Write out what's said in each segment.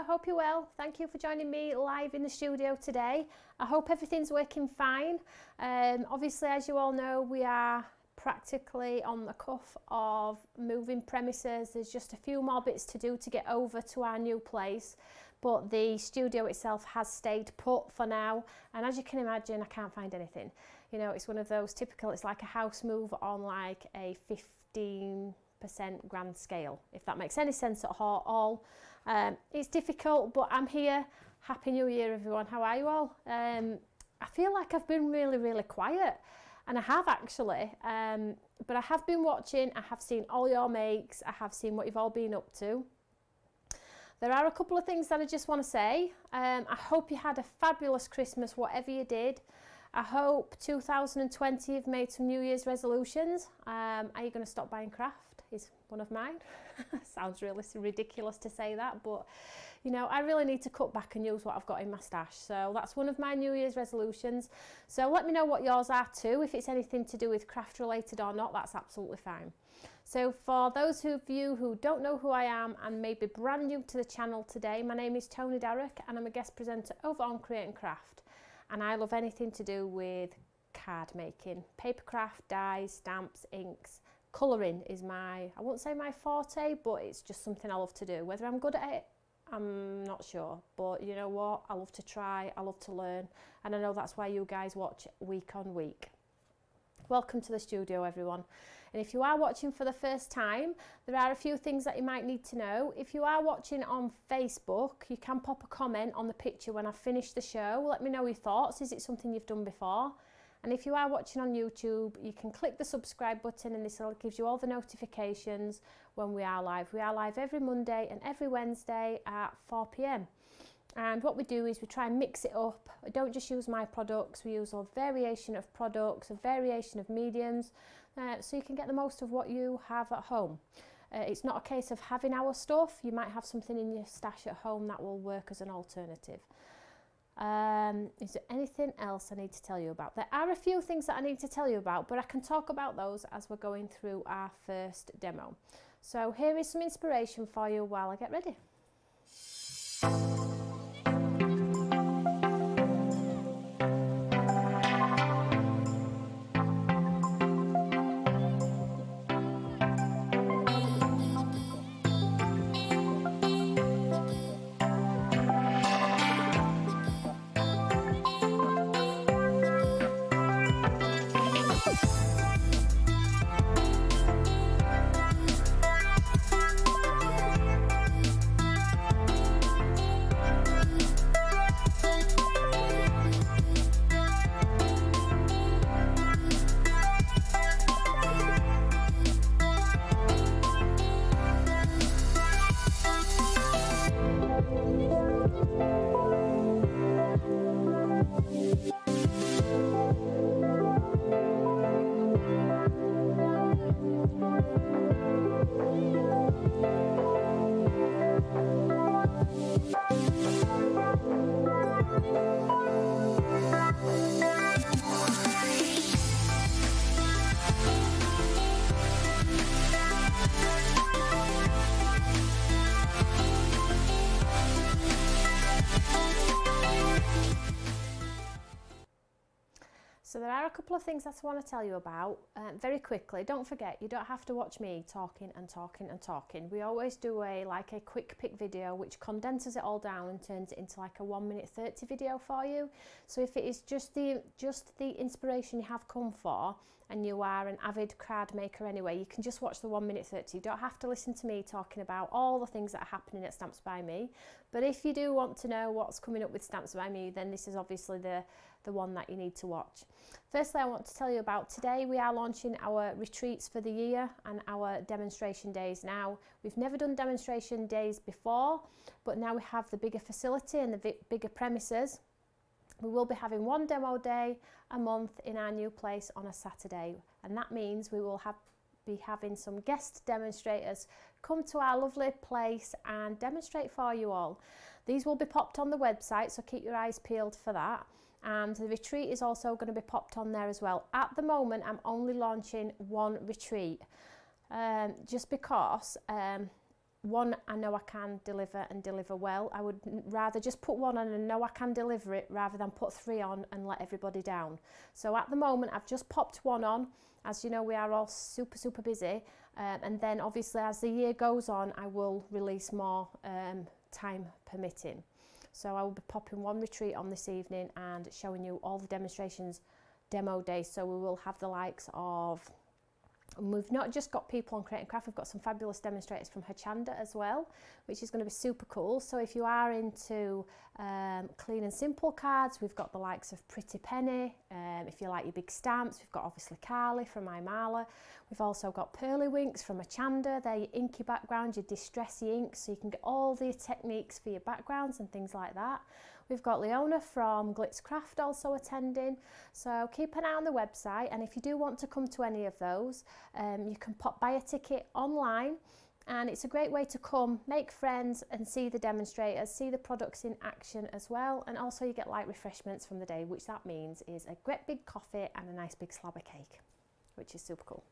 hope you're well. Thank you for joining me live in the studio today. I hope everything's working fine. Obviously, as you all know, we are practically on the cuff of moving premises. There's just a few more bits to do to get over to our new place, but the studio itself has stayed put for now, and as you can imagine, I can't find anything. You know, it's one of those typical, it's like a house move on like a 15% grand scale, if that makes any sense at all. It's difficult, but I'm here. Happy New Year, everyone. How are you all? I feel like I've been really quiet, and I have actually, but I have been watching. I have seen all your makes. I have seen what you've all been up to. There are a couple of things that I just want to say. I hope you had a fabulous Christmas, whatever you did. I hope 2020 you've made some New Year's resolutions. Are you going to stop buying craft? Is one of mine. Sounds really ridiculous to say that, but you know, I really need to cut back and use what I've got in my stash. So that's one of my New Year's resolutions. So let me know what yours are too. If it's anything to do with craft related or not, that's absolutely fine. So for those of you who don't know who I am and may be brand new to the channel today, my name is Toni Darroch and I'm a guest presenter over on Create and Craft. And I love anything to do with card making, paper craft, dyes, stamps, inks. Colouring is I won't say my forte, but it's just something I love to do. Whether I'm good at it, I'm not sure, but you know what, I love to try, I love to learn, and I know that's why you guys watch week on week. Welcome to the studio, everyone. And if you are watching for the first time, there are a few things that you might need to know. If you are watching on Facebook, you can pop a comment on the picture when I finish the show. Let me know your thoughts. Is it something you've done before? And if you are watching on YouTube, you can click the subscribe button and this gives you all the notifications when we are live. We are live every Monday and every Wednesday at 4 p.m. And what we do is we try and mix it up. We don't just use my products, we use a variation of products, a variation of mediums, so you can get the most of what you have at home. It's not a case of having our stuff. You might have something in your stash at home that will work as an alternative. Is there anything else I need to tell you about? There are a few things that I need to tell you about, but I can talk about those as we're going through our first demo. So here is some inspiration for you while I get ready. So there are a couple of things that I want to tell you about very quickly. Don't forget, you don't have to watch me talking and talking and talking. We always do a quick pick video which condenses it all down and turns it into like a 1:30 video for you. So if it is just the inspiration you have come for and you are an avid card maker anyway, you can just watch the 1:30. You don't have to listen to me talking about all the things that are happening at Stamps by Me. But if you do want to know what's coming up with Stamps by Me, then this is obviously the one that you need to watch. Firstly, I want to tell you about today. We are launching our retreats for the year and our demonstration days now. We've never done demonstration days before, but now we have the bigger facility and the bigger premises. We will be having one demo day a month in our new place on a Saturday, and that means we will be having some guest demonstrators come to our lovely place and demonstrate for you all. These will be popped on the website, so keep your eyes peeled for that. And the retreat is also going to be popped on there as well. At the moment, I'm only launching one retreat, just because one, I know I can deliver and deliver well. I would rather just put one on and know I can deliver it rather than put 3 on and let everybody down. So at the moment I've just popped one on. As you know, we are all super busy, and then obviously as the year goes on I will release more, time permitting. So I will be popping one retreat on this evening and showing you all the demonstrations, demo days. So we will have the likes of, and we've not just got people on Create and Craft, we've got some fabulous demonstrators from Hochanda as well, which is going to be super cool. So if you are into clean and simple cards, we've got the likes of Pretty Penny. If you like your big stamps, we've got obviously Carly from Imala. We've also got Pearly Winks from Hochanda. They're your inky background, your distressy inks, so you can get all the techniques for your backgrounds and things like that. We've got Leona from Glitz Craft also attending, so keep an eye on the website, and if you do want to come to any of those, you can buy a ticket online, and it's a great way to come, make friends and see the demonstrators, see the products in action as well, and also you get light refreshments from the day, which that means is a great big coffee and a nice big slab of cake, which is super cool.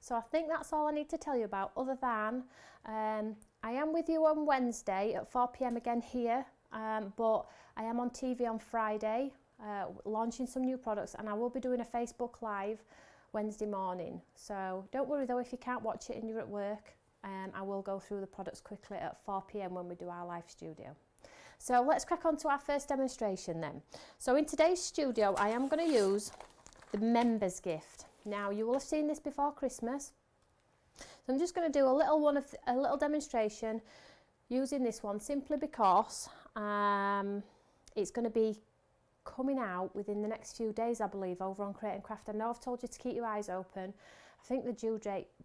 So I think that's all I need to tell you about, other than I am with you on Wednesday at 4 p.m. again here. But I am on TV on Friday, launching some new products, and I will be doing a Facebook Live Wednesday morning. So don't worry though if you can't watch it and you're at work. I will go through the products quickly at 4 p.m. when we do our live studio. So let's crack on to our first demonstration then. So in today's studio I am going to use the members gift. Now you will have seen this before Christmas. So I'm just going to do a little demonstration using this one simply because it's going to be coming out within the next few days, I believe, over on Create and Craft. I know I've told you to keep your eyes open. I think the due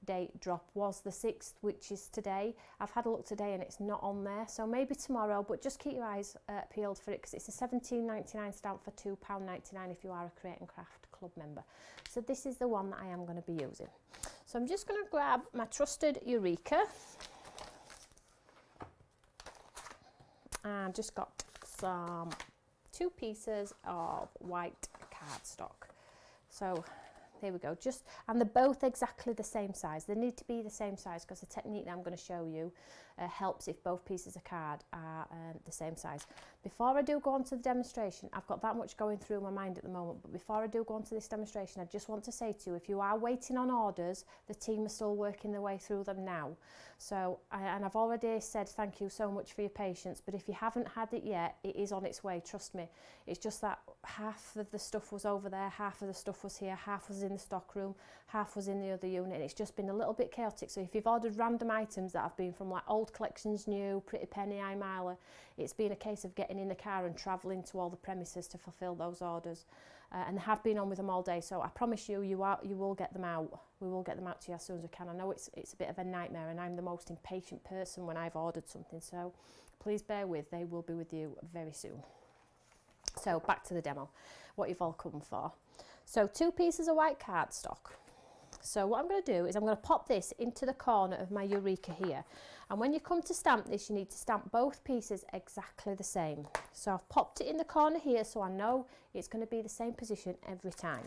date drop was the 6th, which is today. I've had a look today and it's not on there, so maybe tomorrow, but just keep your eyes peeled for it, because it's a £17.99 stamp for £2.99 if you are a Create and Craft club member. So this is the one that I am going to be using. So I'm just going to grab my trusted Eureka. And just got some 2 pieces of white cardstock. So there we go, and they're both exactly the same size. They need to be the same size because the technique that I'm going to show you helps if both pieces of card are the same size. Before I do go on to the demonstration, I've got that much going through my mind at the moment, but before I do go on to this demonstration, I just want to say to you, if you are waiting on orders, the team are still working their way through them now. So, and I've already said thank you so much for your patience, but if you haven't had it yet, it is on its way, trust me. It's just that half of the stuff was over there, half of the stuff was here, half was in the stock room, half was in the other unit, and it's just been a little bit chaotic. So if you've ordered random items that have been from like old collections, new, Pretty Penny, Imala, it's been a case of getting in the car and travelling to all the premises to fulfil those orders. And have been on with them all day, so I promise you, you will get them out. We will get them out to you as soon as we can. I know it's a bit of a nightmare, and I'm the most impatient person when I've ordered something, so please bear with, they will be with you very soon. So back to the demo, what you've all come for. So 2 pieces of white cardstock. So what I'm going to do is I'm going to pop this into the corner of my Eureka here, and when you come to stamp this, you need to stamp both pieces exactly the same. So I've popped it in the corner here so I know it's going to be the same position every time.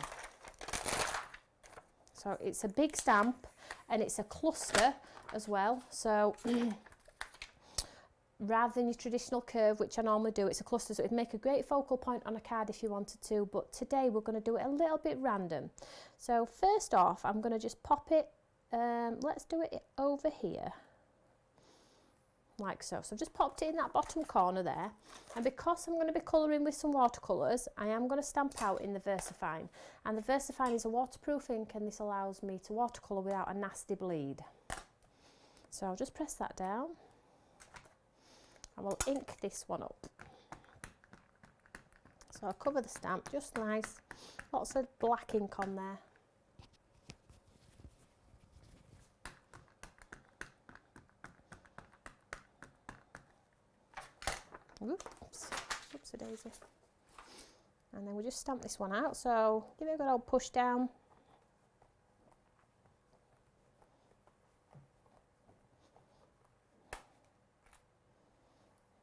So it's a big stamp and it's a cluster as well, so rather than your traditional curve, which I normally do, it's a cluster, so it'd make a great focal point on a card if you wanted to, but today we're going to do it a little bit random. So first off, I'm going to just pop it, let's do it over here, like so. So I've just popped it in that bottom corner there, and because I'm going to be colouring with some watercolours, I am going to stamp out in the VersaFine, and the VersaFine is a waterproof ink, and this allows me to watercolour without a nasty bleed. So I'll just press that down. I will ink this one up. So I'll cover the stamp just nice, lots of black ink on there. Oops, oopsie daisy. And then we'll just stamp this one out, so give it a good old push down.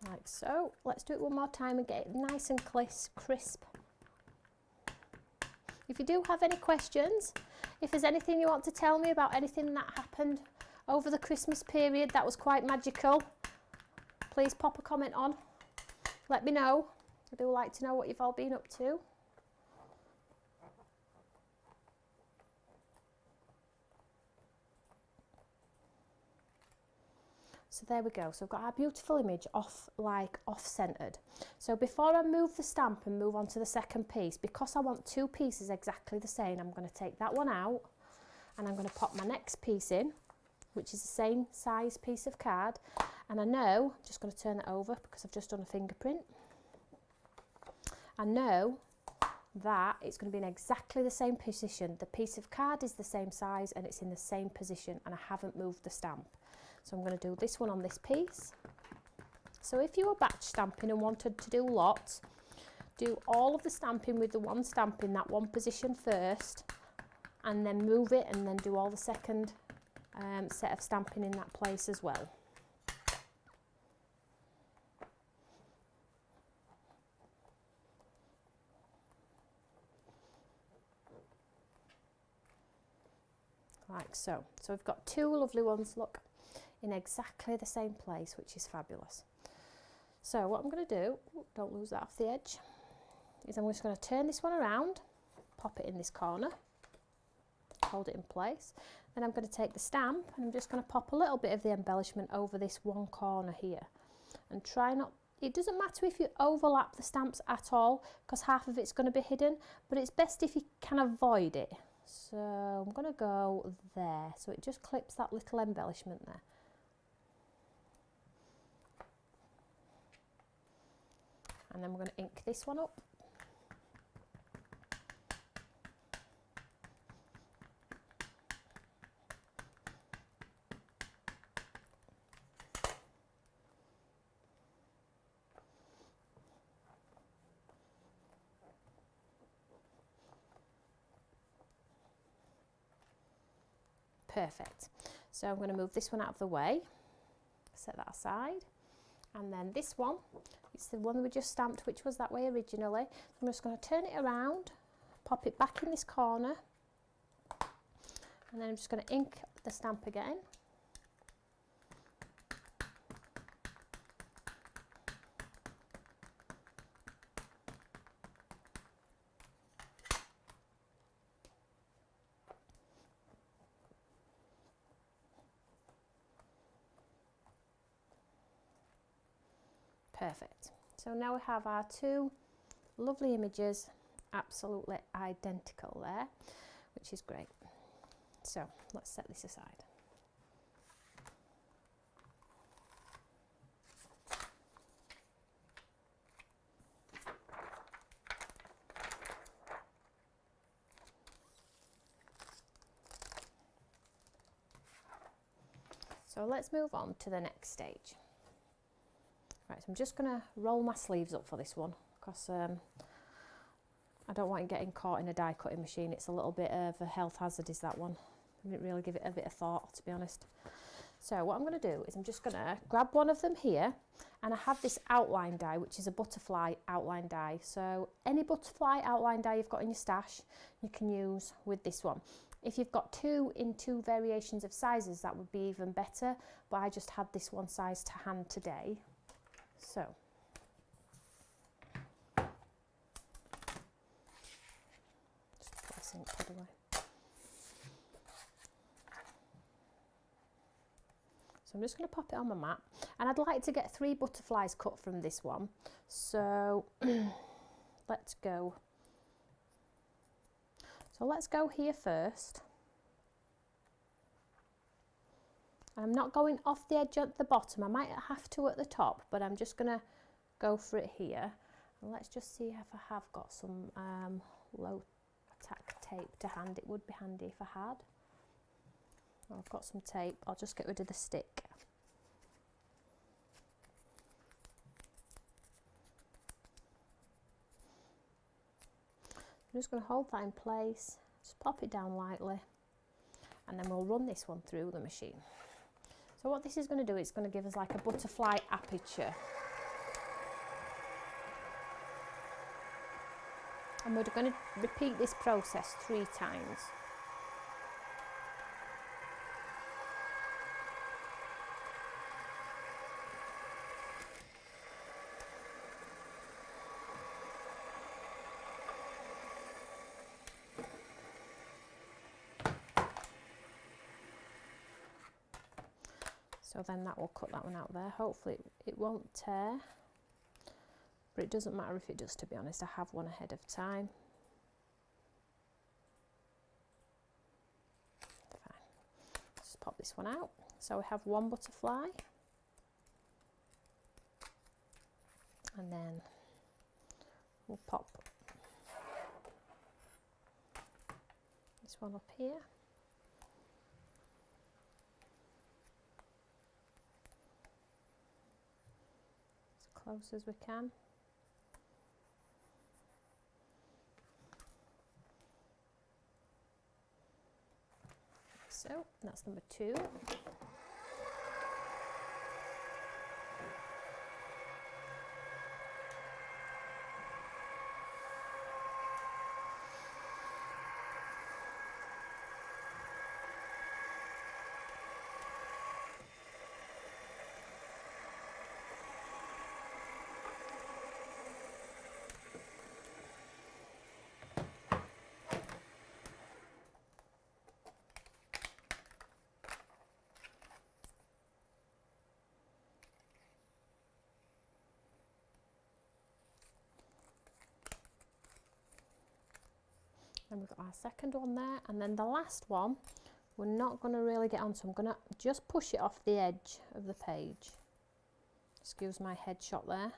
Like so. Let's do it one more time and get it nice and crisp. If you do have any questions, if there's anything you want to tell me about anything that happened over the Christmas period that was quite magical? Please pop a comment on. Let me know. I do like to know what you've all been up to. So there we go. So I've got our beautiful image off-centered. So before I move the stamp and move on to the second piece, because I want two pieces exactly the same, I'm going to take that one out and I'm going to pop my next piece in, which is the same size piece of card. And I know, I'm just going to turn it over because I've just done a fingerprint. I know that it's going to be in exactly the same position. The piece of card is the same size and it's in the same position, and I haven't moved the stamp. So I'm going to do this one on this piece. So if you were batch stamping and wanted to do lots, do all of the stamping with the one stamp in that one position first, and then move it and then do all the second set of stamping in that place as well. Like so. So we've got two lovely ones, look, in exactly the same place, which is fabulous. So what I'm going to do, don't lose that off the edge, is I'm just going to turn this one around, pop it in this corner, hold it in place. Then I'm going to take the stamp and I'm just going to pop a little bit of the embellishment over this one corner here. And try not, it doesn't matter if you overlap the stamps at all, because half of it's going to be hidden, but it's best if you can avoid it. So I'm going to go there, so it just clips that little embellishment there. And then we're going to ink this one up. Perfect. So I'm going to move this one out of the way, set that aside, and then this one, it's the one we just stamped, which was that way originally. I'm just going to turn it around, pop it back in this corner, and then I'm just going to ink the stamp again. Perfect. So now we have our two lovely images, absolutely identical there, which is great. So let's set this aside. So let's move on to the next stage. Right, so I'm just going to roll my sleeves up for this one, because I don't want it getting caught in a die cutting machine. It's a little bit of a health hazard, is that one. I didn't really give it a bit of thought, to be honest. So what I'm going to do is I'm just going to grab one of them here, and I have this outline die, which is a butterfly outline die. So any butterfly outline die you've got in your stash, you can use with this one. If you've got two in two variations of sizes, that would be even better, but I just had this one size to hand today. So just pressing it put away. So I'm just going to pop it on my mat, and I'd like to get 3 butterflies cut from this one. So let's go. So let's go here first. I'm not going off the edge at the bottom. I might have to at the top, but I'm just going to go for it here. And let's just see if I have got some low tack tape to hand. It would be handy if I had. I've got some tape. I'll just get rid of the stick. I'm just going to hold that in place, just pop it down lightly, and then we'll run this one through the machine. So what this is going to do, it's going to give us like a butterfly aperture. And we're going to repeat this process 3 times. So then that will cut that one out there. Hopefully it won't tear, but it doesn't matter if it does, to be honest. I have one ahead of time. Fine. Just pop this one out. So we have one butterfly, and then we'll pop this one up here. As close as we can. So that's number 2. And we've got our second one there, and then the last one we're not going to really get onto. I'm going to just push it off the edge of the page. Excuse my head shot there.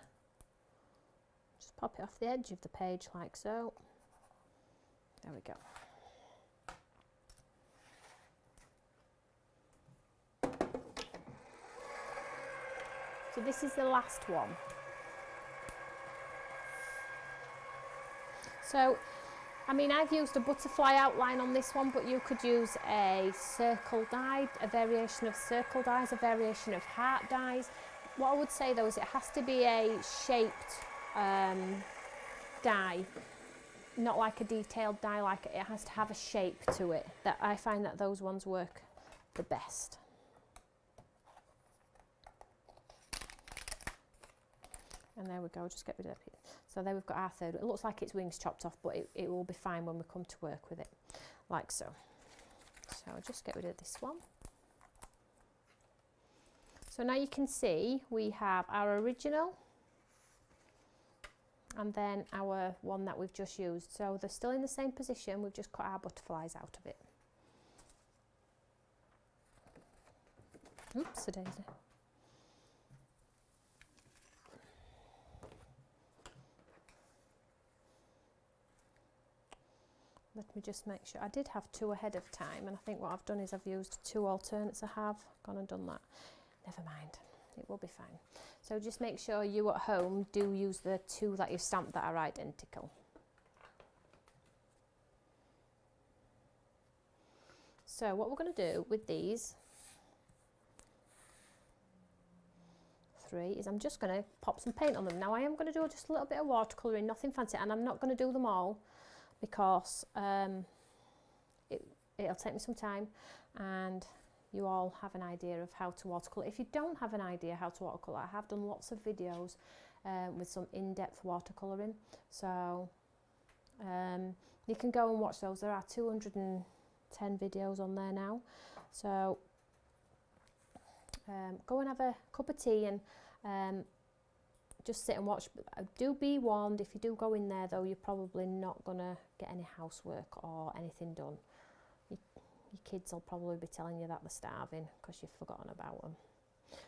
Just pop it off the edge of the page like so. There we go. So this is the last one. So I mean, I've used a butterfly outline on this one, but you could use a circle die, a variation of circle dies, a variation of heart dies. What I would say though is it has to be a shaped die, not like a detailed die, like it has to have a shape to it. That I find that those ones work the best. And there we go, just get rid of it. So there we've got our third. It looks like its wings chopped off, but it will be fine when we come to work with it, like so. So I'll just get rid of this one. So now you can see we have our original and then our one that we've just used. So they're still in the same position, we've just cut our butterflies out of it. Oops, a daisy. Let me just make sure. I did have 2 ahead of time, and I think what I've done is I've used 2 alternates. I have gone and done that. Never mind, it will be fine. So just make sure you at home do use the 2 that you've stamped that are identical. So what we're going to do with these 3 is I'm just going to pop some paint on them. Now I am going to do just a little bit of watercolouring, nothing fancy, and I'm not going to do them all, because it'll take me some time, and you all have an idea of how to watercolour. If you don't have an idea how to watercolour, I have done lots of videos with some in-depth watercolouring, so you can go and watch those. There are 210 videos on there now, so go and have a cup of tea and just sit and watch. Do be warned, if you do go in there though, you're probably not going to get any housework or anything done. Your kids will probably be telling you that they're starving because you've forgotten about them.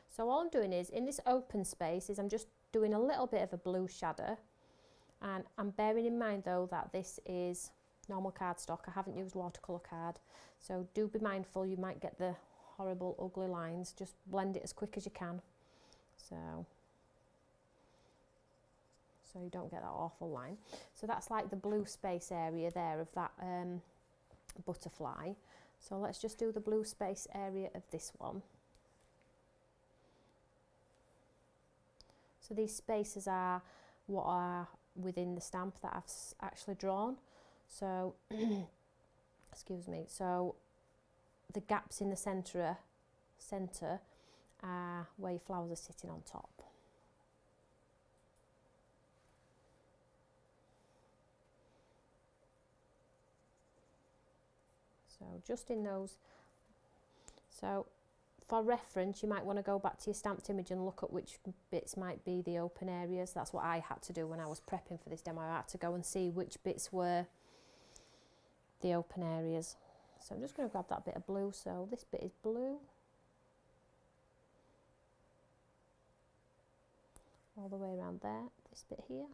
So all I'm doing is, in this open space, is I'm just doing a little bit of a blue shadow, and I'm bearing in mind though that this is normal cardstock. I haven't used watercolour card, so do be mindful, you might get the horrible ugly lines. Just blend it as quick as you can, so you don't get that awful line. So that's like the blue space area there of that butterfly. So let's just do the blue space area of this one. So these spaces are what are within the stamp that I've actually drawn. So excuse me, so the gaps in the centre are where your flowers are sitting on top. So just in those, so for reference, you might want to go back to your stamped image and look at which bits might be the open areas. That's what I had to do when I was prepping for this demo. I had to go and see which bits were the open areas. So I'm just going to grab that bit of blue. So this bit is blue. All the way around there, this bit here.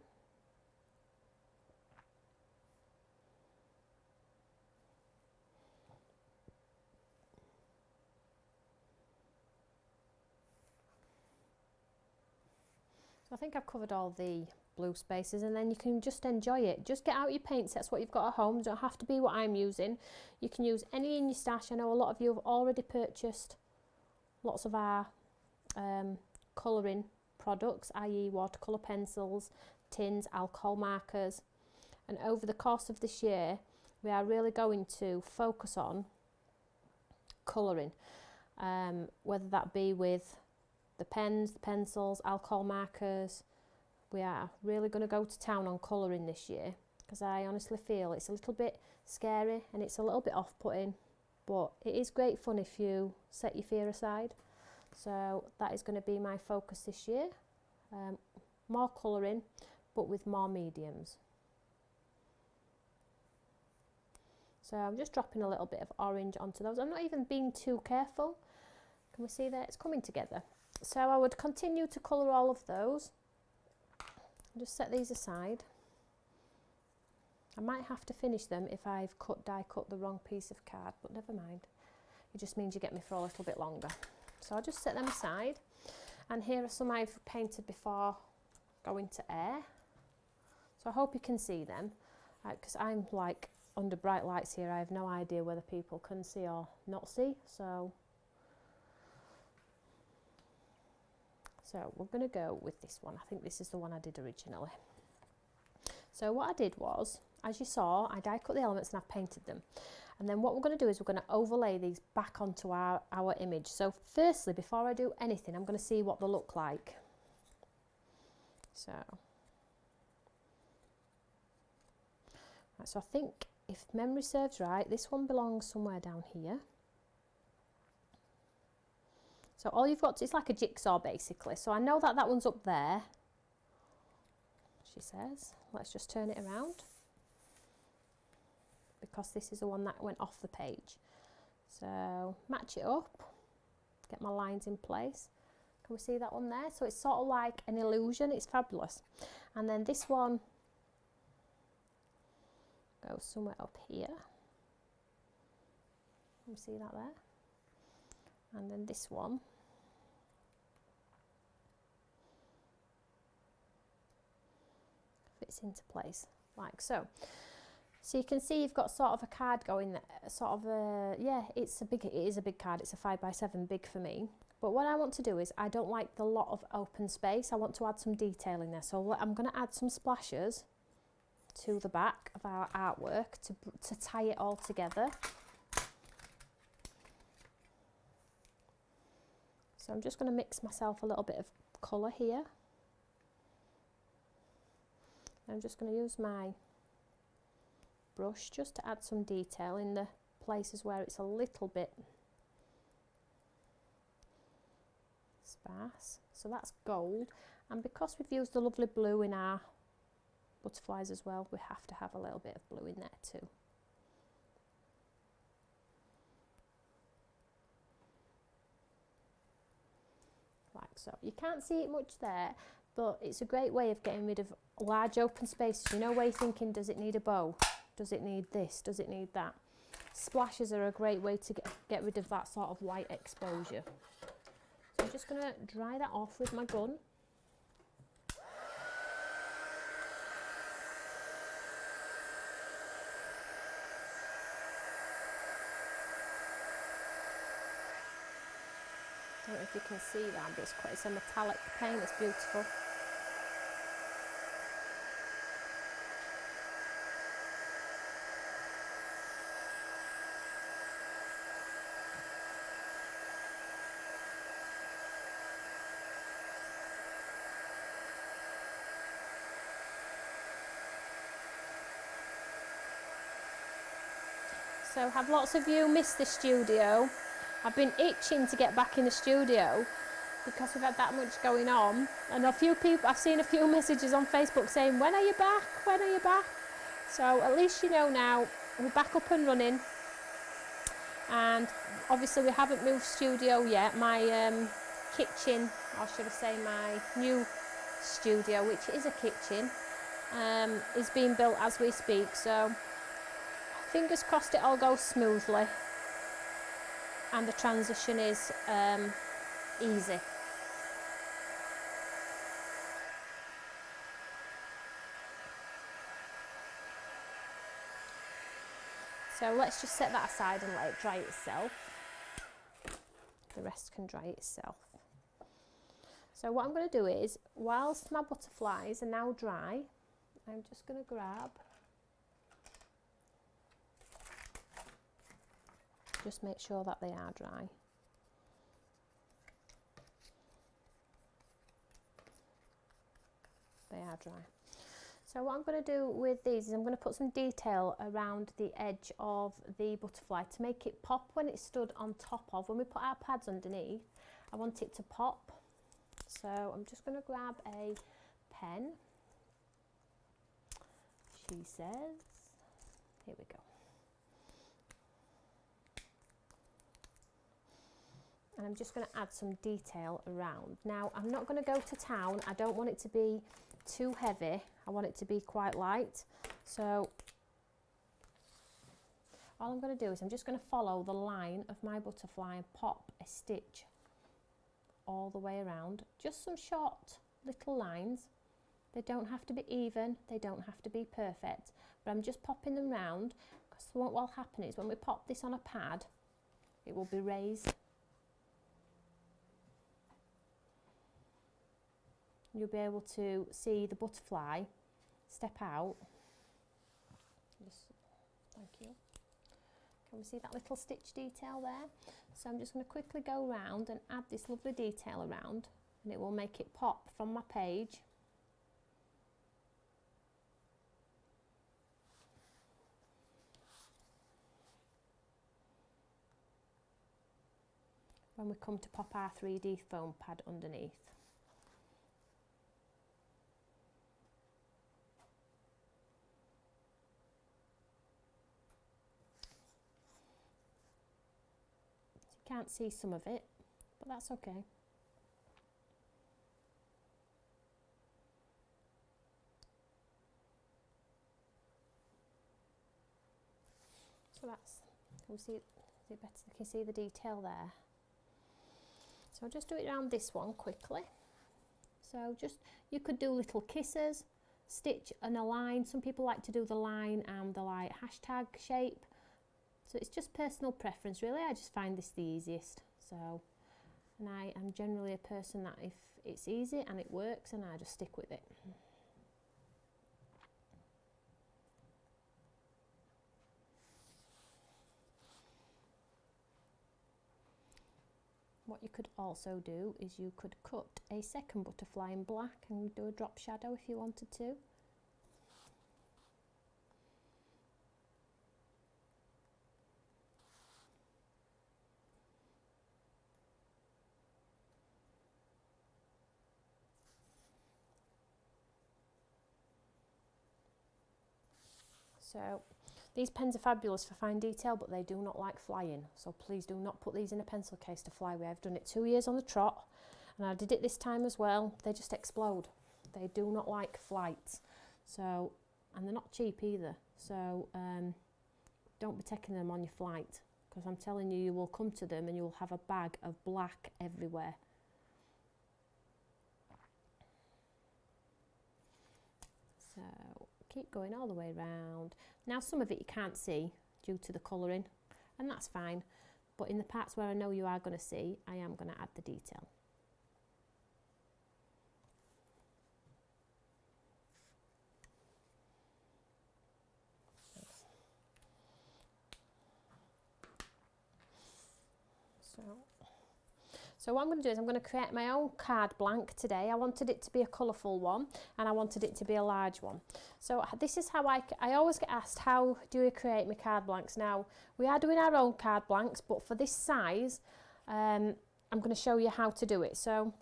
So I think I've covered all the blue spaces, and then you can just enjoy it. Just get out your paint sets, what you've got at home. Don't have to be what I'm using. You can use any in your stash. I know a lot of you have already purchased lots of our colouring products, i.e. watercolour pencils, tins, alcohol markers. And over the course of this year, we are really going to focus on colouring, whether that be with the pens, the pencils, alcohol markers. We are really going to go to town on colouring this year, because I honestly feel it's a little bit scary and it's a little bit off-putting, but it is great fun if you set your fear aside. So that is going to be my focus this year. More colouring, but with more mediums. So I'm just dropping a little bit of orange onto those. I'm not even being too careful. Can we see that it's coming together? So I would continue to colour all of those. Just set these aside. I might have to finish them if I've die cut the wrong piece of card, but never mind. It just means you get me for a little bit longer. So I'll just set them aside. And here are some I've painted before going to air. So I hope you can see them, because I'm like under bright lights here. I have no idea whether people can see or not see. So we're going to go with this one. I think this is the one I did originally. So what I did was, as you saw, I die cut the elements and I've painted them. And then what we're going to do is we're going to overlay these back onto our image. So firstly, before I do anything, I'm going to see what they look like. So I think, if memory serves right, this one belongs somewhere down here. So all you've got to, it's like a jigsaw basically. So I know that that one's up there, she says. Let's just turn it around, because this is the one that went off the page. So match it up, get my lines in place. Can we see that one there? So it's sort of like an illusion. It's fabulous. And then this one goes somewhere up here. Can you see that there? And then this one fits into place like so. So you can see you've got sort of a card going there, sort of a, yeah, it is a big card. It's a 5x7, big for me. But what I want to do is, I don't like the lot of open space. I want to add some detail in there. So I'm going to add some splashes to the back of our artwork to tie it all together. So I'm just going to mix myself a little bit of colour here. I'm just going to use my brush just to add some detail in the places where it's a little bit sparse. So that's gold, and because we've used the lovely blue in our butterflies as well, we have to have a little bit of blue in there too. Like so. You can't see it much there, but it's a great way of getting rid of large open spaces. You know, where you're thinking, does it need a bow? Does it need this? Does it need that? Splashes are a great way to get rid of that sort of white exposure. So I'm just going to dry that off with my gun. I don't know if you can see that, but it's a metallic paint. It's beautiful. So have lots of you missed the studio? I've been itching to get back in the studio because we've had that much going on, and a few people, I've seen a few messages on Facebook saying, when are you back, when are you back? So at least you know now we're back up and running, and obviously we haven't moved studio yet. My kitchen, or should I say my new studio, which is a kitchen, is being built as we speak, so fingers crossed it all goes smoothly and the transition is easy. So let's just set that aside and let it dry itself. The rest can dry itself. So what I'm going to do is, whilst my butterflies are now dry, I'm just going to grab, just make sure that they are dry. They are dry. So what I'm going to do with these is I'm going to put some detail around the edge of the butterfly to make it pop when it's stood on top of. When we put our pads underneath, I want it to pop. So I'm just going to grab a pen. She says, here we go. And I'm just going to add some detail around. Now, I'm not going to go to town. I don't want it to be too heavy. I want it to be quite light. So all I'm going to do is I'm just going to follow the line of my butterfly and pop a stitch all the way around. Just some short little lines. They don't have to be even. They don't have to be perfect. But I'm just popping them round, because what will happen is when we pop this on a pad, it will be raised. You'll be able to see the butterfly step out. Just, thank you. Can we see that little stitch detail there? So I'm just going to quickly go around and add this lovely detail around, and it will make it pop from my page. When we come to pop our 3D foam pad underneath. Can't see some of it, but that's okay. So that's, can we see it, is it better? You can see the detail there. So I'll just do it around this one quickly. So just, you could do little kisses, stitch and a line. Some people like to do the line and the like hashtag shape. So it's just personal preference really. I just find this the easiest. So, and I am generally a person that if it's easy and it works, and I just stick with it. What you could also do is you could cut a second butterfly in black and do a drop shadow if you wanted to. So these pens are fabulous for fine detail, but they do not like flying. So please do not put these in a pencil case to fly with. I've done it 2 years on the trot, and I did it this time as well. They just explode. They do not like flight. So, and they're not cheap either. So don't be taking them on your flight, because I'm telling you, you will come to them and you will have a bag of black everywhere. So keep going all the way around. Now some of it you can't see due to the colouring, and that's fine, but in the parts where I know you are going to see, I am going to add the detail. So what I'm going to do is I'm going to create my own card blank today. I wanted it to be a colourful one and I wanted it to be a large one. So this is how I always get asked, how do you create my card blanks? Now, we are doing our own card blanks, but for this size, I'm going to show you how to do it. So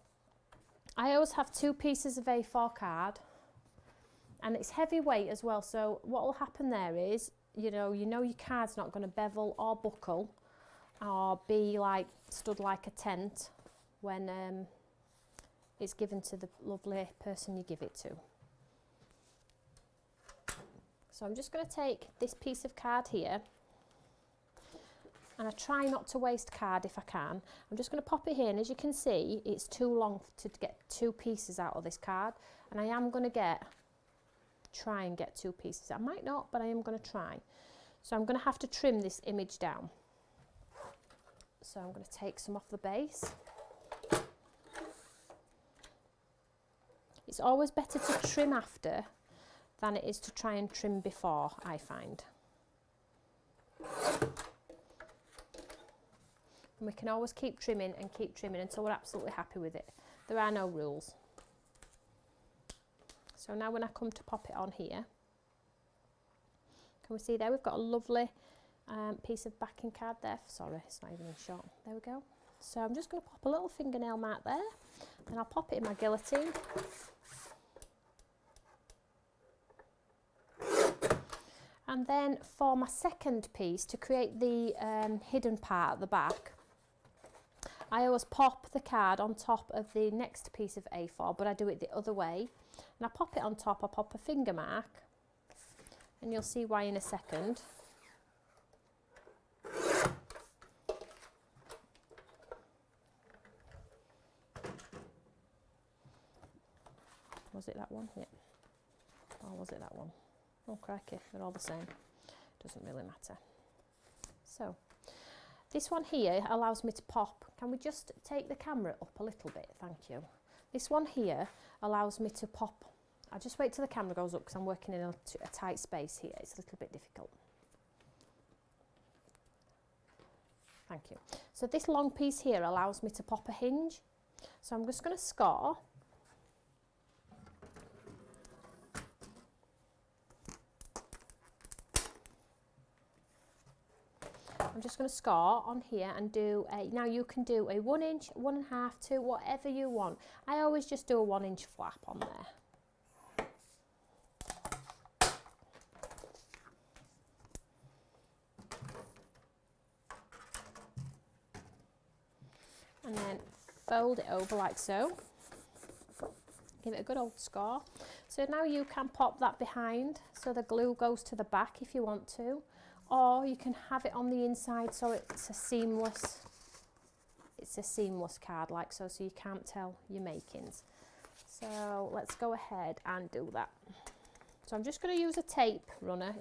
I always have 2 pieces of A4 card, and it's heavyweight as well. So what will happen there is, you know your card's not going to bevel or buckle or be like stood like a tent when it's given to the lovely person you give it to. So I'm just going to take this piece of card here, and I try not to waste card if I can. I'm just going to pop it here, and as you can see, it's too long to get 2 pieces out of this card, and I am going to try and get 2 pieces. I might not, but I am going to try. So I'm going to have to trim this image down. So I'm going to take some off the base. It's always better to trim after than it is to try and trim before, I find. And we can always keep trimming until we're absolutely happy with it. There are no rules. So now when I come to pop it on here, can we see there we've got a lovely piece of backing card there. Sorry, it's not even in shot. There we go. So I'm just going to pop a little fingernail mark there, and I'll pop it in my guillotine. And then for my second piece, to create the hidden part at the back, I always pop the card on top of the next piece of A4, but I do it the other way. And I pop it on top, I pop a finger mark, and you'll see why in a second. Was it that one? Yeah. Or was it that one? Oh crikey, they're all the same. Doesn't really matter. So, this one here allows me to pop. Can we just take the camera up a little bit? Thank you. This one here allows me to pop. I'll just wait till the camera goes up because I'm working in a tight space here. It's a little bit difficult. Thank you. So this long piece here allows me to pop a hinge. So I'm just going to score. I'm just going to score on here and do a, now you can do a 1 inch, 1.5, 2, whatever you want. I always just do a 1 inch flap on there. And then fold it over like so. Give it a good old score. So now you can pop that behind so the glue goes to the back if you want to. Or you can have it on the inside so it's a seamless card like so you can't tell your makings. So let's go ahead and do that. So I'm just going to use a tape runner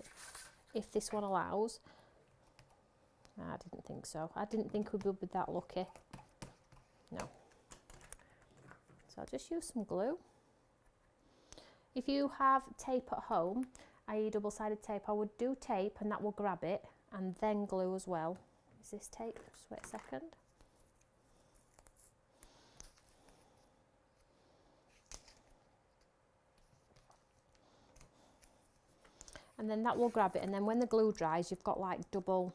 if this one allows. I didn't think so. I didn't think we would be that lucky. No. So I'll just use some glue. If you have tape at home, i.e. double-sided tape, I would do tape and that will grab it, and then glue as well. Is this tape? Just wait a second. And then that will grab it, and then when the glue dries, you've got like double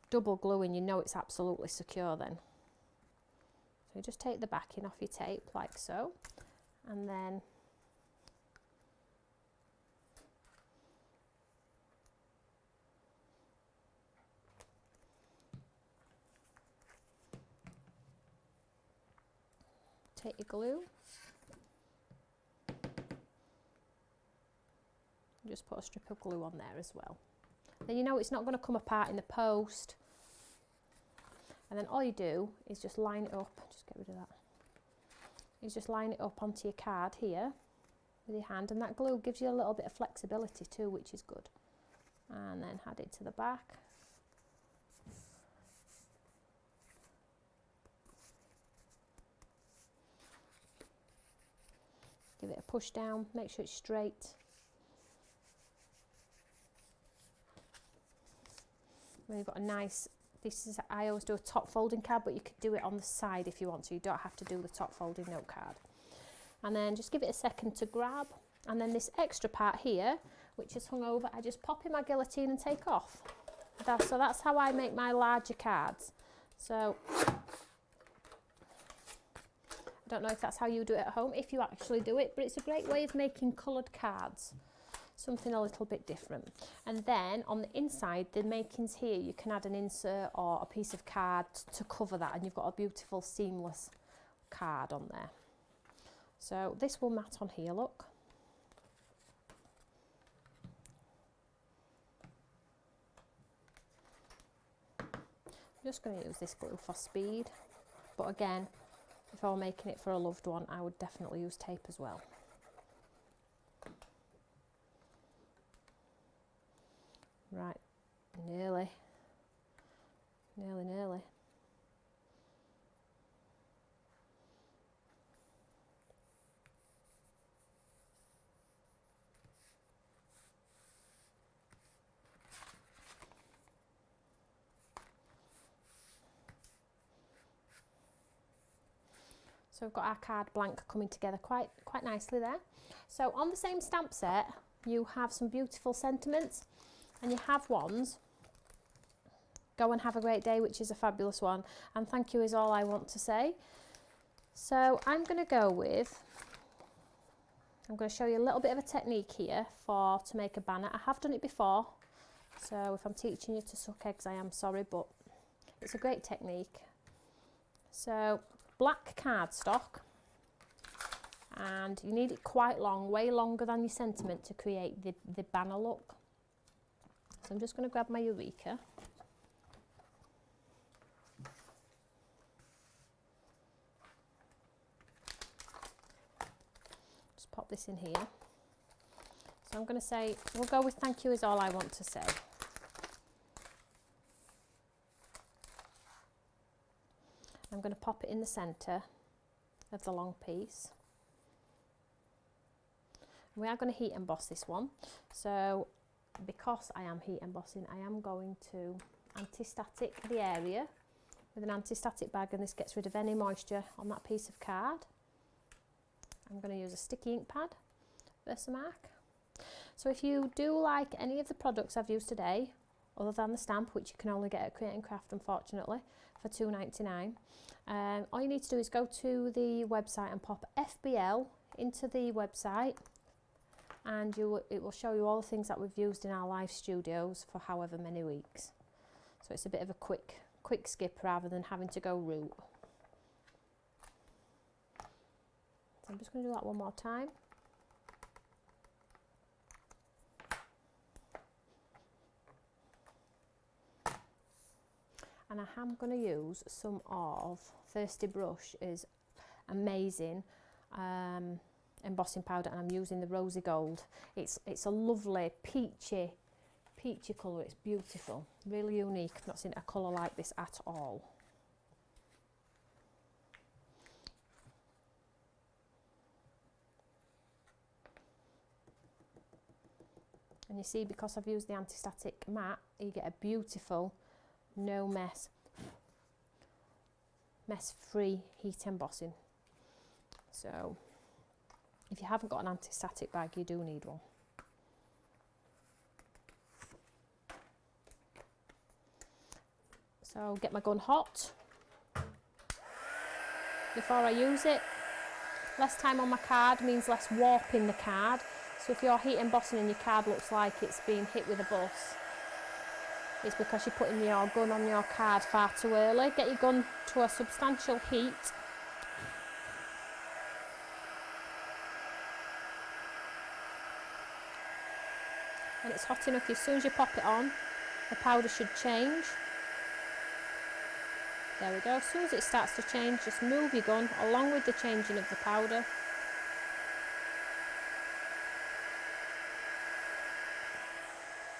glue, and you know it's absolutely secure then. So you just take the backing off your tape like so, and then take your glue, just put a strip of glue on there as well. Then you know it's not going to come apart in the post. And then all you do is just line it up, just get rid of that. You just line it up onto your card here with your hand, and that glue gives you a little bit of flexibility too, which is good. And then add it to the back. Give it a push down, make sure it's straight. Then you've got a nice This is, I always do a top folding card, but you could do it on the side if you want to. You don't have to do the top folding note card. And then just give it a second to grab. And then this extra part here, which is hung over, I just pop in my guillotine and take off. So that's how I make my larger cards. So I don't know if that's how you do it at home, if you actually do it, but it's a great way of making coloured cards. Something a little bit different. And then on the inside, the makings here, you can add an insert or a piece of card to cover that, and you've got a beautiful seamless card on there. So this will mat on here, look. I'm just going to use this glue for speed, but again, if I were making it for a loved one, I would definitely use tape as well. Right, nearly. So we've got our card blank coming together quite nicely there. So on the same stamp set, you have some beautiful sentiments, and you have ones. Go and have a great day, which is a fabulous one, and thank you is all I want to say. So I'm going to show you a little bit of a technique here to make a banner. I have done it before, so if I'm teaching you to suck eggs, I am sorry, but it's a great technique. So black cardstock, and you need it quite long, way longer than your sentiment to create the banner look. So I'm just going to grab my Eureka. Just pop this in here. So I'm going to say, we'll go with thank you is all I want to say. I'm going to pop it in the centre of the long piece. We are going to heat emboss this one. So because I am heat embossing, I am going to anti-static the area with an anti-static bag, and this gets rid of any moisture on that piece of card. I'm going to use a sticky ink pad, Versamark. So if you do like any of the products I've used today, other than the stamp, which you can only get at Create and Craft unfortunately for £2.99, all you need to do is go to the website and pop FBL into the website, and it will show you all the things that we've used in our live studios for however many weeks. So it's a bit of a quick skip rather than having to go route. So I'm just going to do that one more time. And I am going to use some of Thirsty Brush is amazing embossing powder, and I'm using the Rosy Gold. It's a lovely peachy colour. It's beautiful, really unique. I've not seen a colour like this at all. And you see, because I've used the anti-static mat, you get a beautiful, no mess free heat embossing. So if you haven't got an anti-static bag, you do need one. So get my gun hot before I use it. Less time on my card means less warp in the card. So if you're heat embossing and your card looks like it's been hit with a bus, it's because you're putting your gun on your card far too early. Get your gun to a substantial heat. And it's hot enough, as soon as you pop it on, the powder should change. There we go. As soon as it starts to change, just move your gun along with the changing of the powder.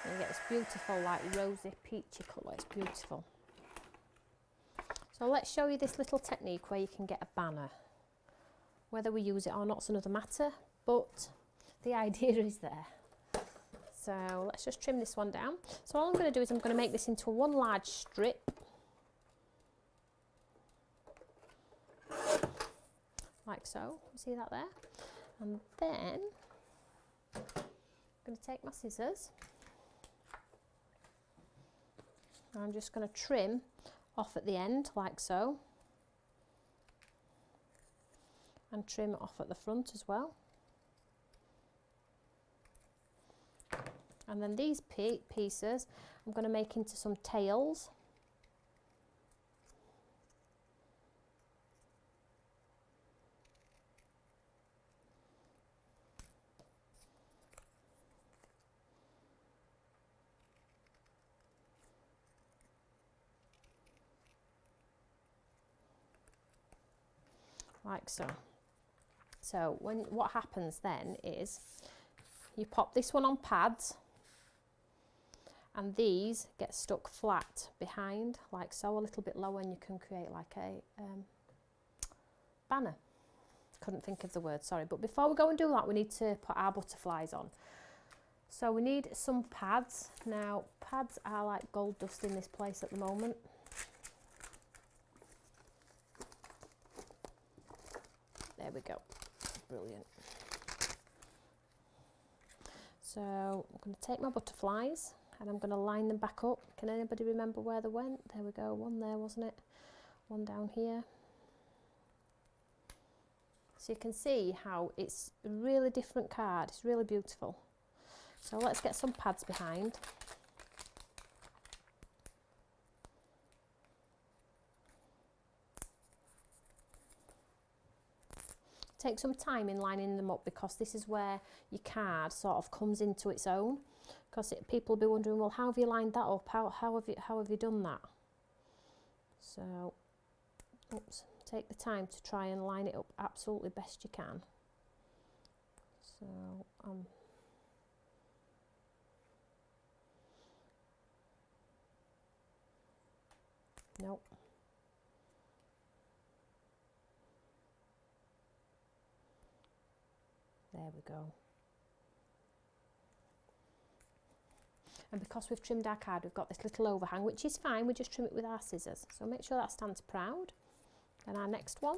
And you get this beautiful, like, rosy, peachy colour. It's beautiful. So let's show you this little technique where you can get a banner. Whether we use it or not is another matter, but the idea is there. So let's just trim this one down. So all I'm going to do is I'm going to make this into one large strip. like so. See that there? And then I'm going to take my scissors. And I'm just going to trim off at the end like so. And trim it off at the front as well. And then these pieces I'm going to make into some tails. Like so. So what happens then is you pop this one on pads, and these get stuck flat behind like so, a little bit lower, and you can create like a banner. Couldn't think of the word, sorry. But before we go and do that, we need to put our butterflies on. So we need some pads. Now pads are like gold dust in this place at the moment. There we go. Brilliant. So I'm going to take my butterflies and I'm going to line them back up. Can anybody remember where they went? There we go. One there, wasn't it? One down here. So you can see how it's a really different card. It's really beautiful. So let's get some pads behind. Take some time in lining them up, because this is where your card sort of comes into its own. Because people will be wondering, well, how have you lined that up? How have you done that? So, oops, take the time to try and line it up absolutely best you can. So, nope. There we go. And because we've trimmed our card, we've got this little overhang, which is fine. We just trim it with our scissors. So make sure that stands proud. Then our next one.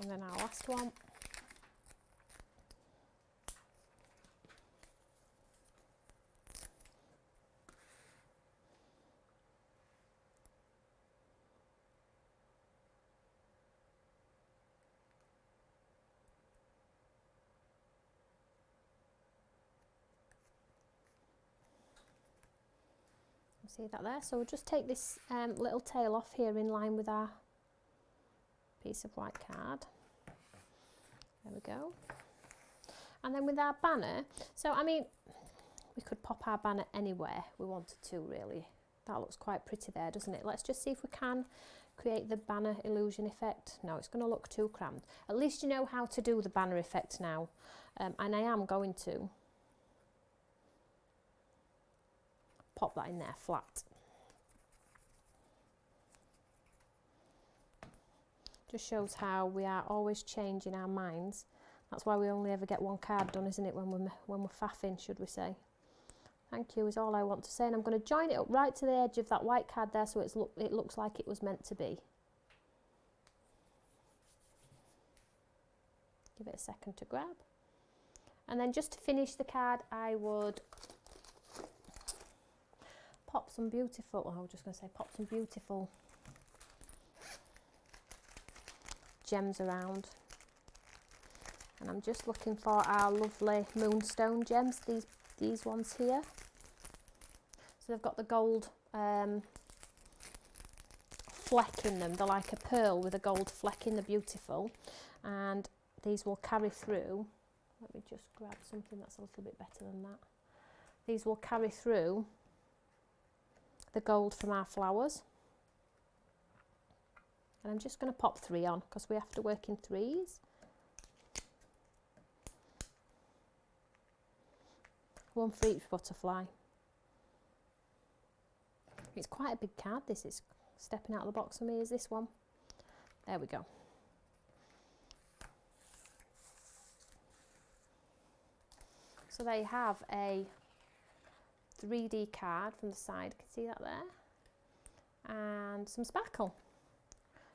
And then our last one. See that there? So we'll just take this little tail off here in line with our piece of white card. There we go. And then with our banner, so I mean, we could pop our banner anywhere we wanted to, really. That looks quite pretty there, doesn't it? Let's just see if we can create the banner illusion effect. No, it's going to look too cramped. At least you know how to do the banner effect now. And I am going to pop that in there flat. Just shows how we are always changing our minds. That's why we only ever get one card done, isn't it, when we're faffing, should we say. Thank you is all I want to say, and I'm going to join it up right to the edge of that white card there, so it looks like it was meant to be. Give it a second to grab. And then just to finish the card, I would pop some beautiful, I was just going to say pop some beautiful gems around. And I'm just looking for our lovely moonstone gems, these ones here. So they've got the gold fleck in them. They're like a pearl with a gold fleck in. They're beautiful. And these will carry through. Let me just grab something that's a little bit better than that. These will carry through the gold from our flowers. And I'm just going to pop 3 on, because we have to work in 3s. One for each butterfly. It's quite a big card, this is stepping out of the box for me is this one. There we go. So there you have a 3D card from the side, you can see that there, and some sparkle.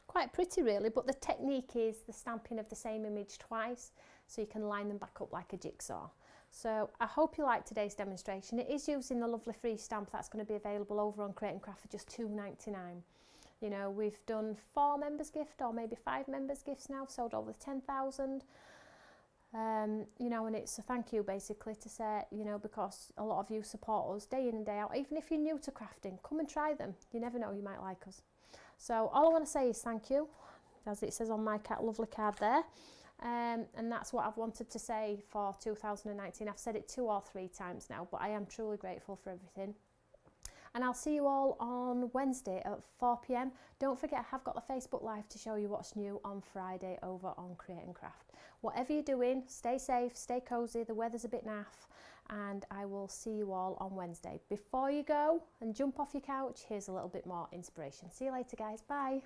Quite pretty really, but the technique is the stamping of the same image twice, so you can line them back up like a jigsaw. So I hope you liked today's demonstration. It is using the lovely free stamp that's going to be available over on Create and Craft for just £2.99. You know, we've done 4 members gift or maybe 5 members gifts now, sold over 10,000. You know, and it's a thank you basically to say, you know, because a lot of you support us day in and day out. Even if you're new to crafting, come and try them. You never know, you might like us. So all I want to say is thank you, as it says on my lovely card there. And that's what I've wanted to say for 2019. I've said it 2 or 3 times now, but I am truly grateful for everything. And I'll see you all on Wednesday at 4 p.m. Don't forget, I have got the Facebook Live to show you what's new on Friday over on Create and Craft. Whatever you're doing, stay safe, stay cosy, the weather's a bit naff, and I will see you all on Wednesday. Before you go and jump off your couch, here's a little bit more inspiration. See you later, guys. Bye.